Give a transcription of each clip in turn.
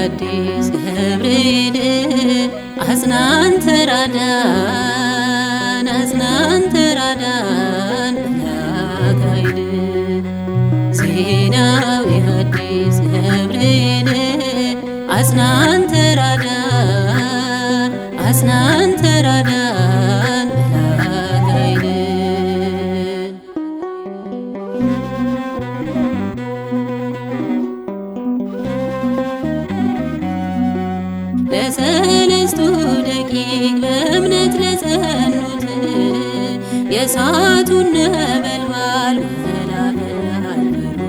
ሐዲስ ገብርኤል አጽናንተ ራዳን አጽናንተ ራዳን መልአከ ኃይል ዜናዊ ሐዲስ ገብርኤል አጽናንተ ራዳን አጽናንተ ራዳን መልአከ ኃይል ለሰለስቱ ደቂቅ በእምነት ለጸኑት የእሳቱን ነበልባል ወላፈላል በሩ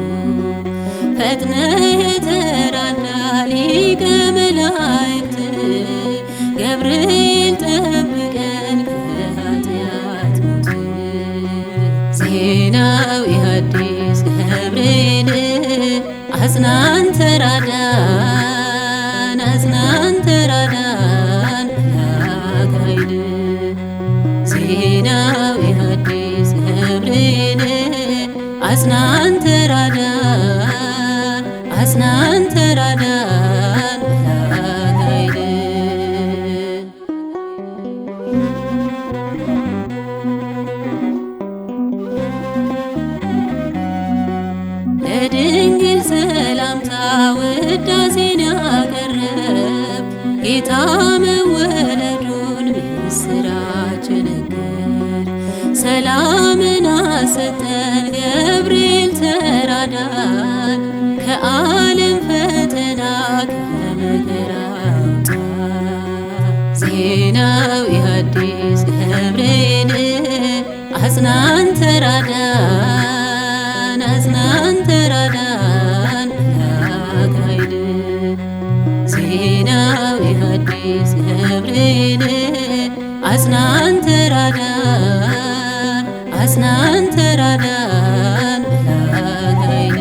ፈጥነህ የተራዳ ሊቀ መላእክት ገብርኤል ጠብቀን ከኃጢአት ሞት። ዜናዊ ሐዲስ ገብርኤል አጽናንተ ራዳን አጽናንተ ራዳን መልአከ ኃይል ዜናዊ ሐዲስ ገብርኤል አጽናንተ ራዳን አጽናንተ ራዳን መልአከ ኃይል ለድንግል ሰላምታ ውዳሴን ያቀረብ ጌታ መወለዱን ምስራች ነገር ሰላምን አሰጠን ገብርኤል ተራዳን ከዓለም ፈተና ከመከራ አውጣን። ዜናዊ ሐዲስ ገብርኤል አጽናንተ ራዳን አጽናንተ ራዳን መልአከ ኃይል ዜናዊ ሐዲስ ገብርኤል አጽናንተ ራዳን አጽናንተ ራዳን መልአከ ኃይል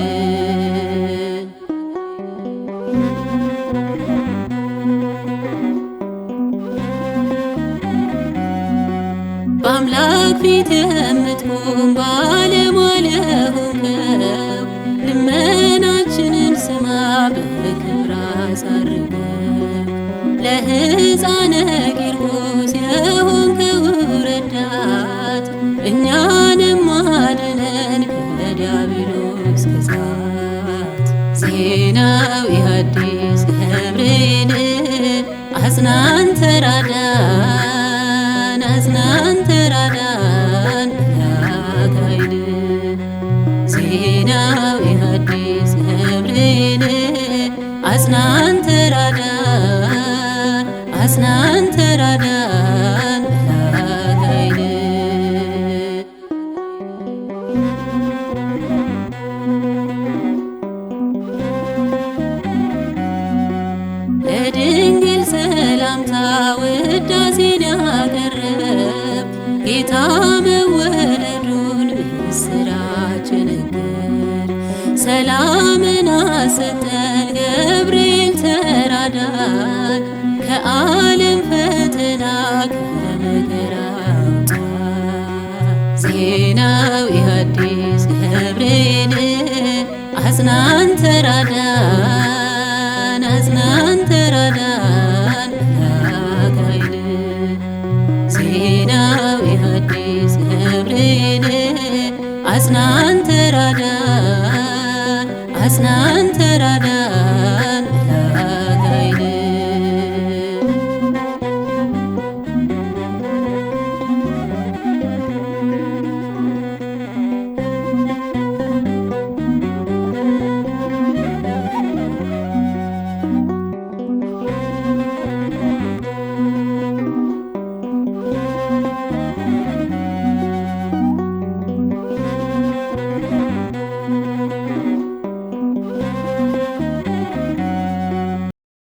በአምላክ ፊት የምትቆም ባለሟል የሆንከው ልመናችንን ስማ በክብር አሳርገው። ለሕፃነ ቂርቆስ የሆንከው ረዳት እኛንም አድነን ከዲያብሎስ ግዛት። ዜናዊ ሐዲስ ገብርኤል አጽናንተ ራዳን አጽናንተ ራዳን መልአከ ኃይል ዜናዊ ሐዲስ ገብርኤል አጽናንተ ራዳን አጽናንተ ራዳን መልአከ ኃይል ለድንግል ሰላምታ ውዳሴን ያቀረብ ጌታ መወለዱን ምስራች ነገር ሰላምን አሰጠን ገብርኤል ተራዳን ከዓለም ፈተና ከመከራ አውጣን። ዜናዊ ሐዲስ ገብርኤል አጽናንተ ራዳን አጽናንተ ራዳን መልአከ ኃይል ዜናዊ ሐዲስ ገብርኤል አጽናንተ ራዳን አጽናንተ ራዳን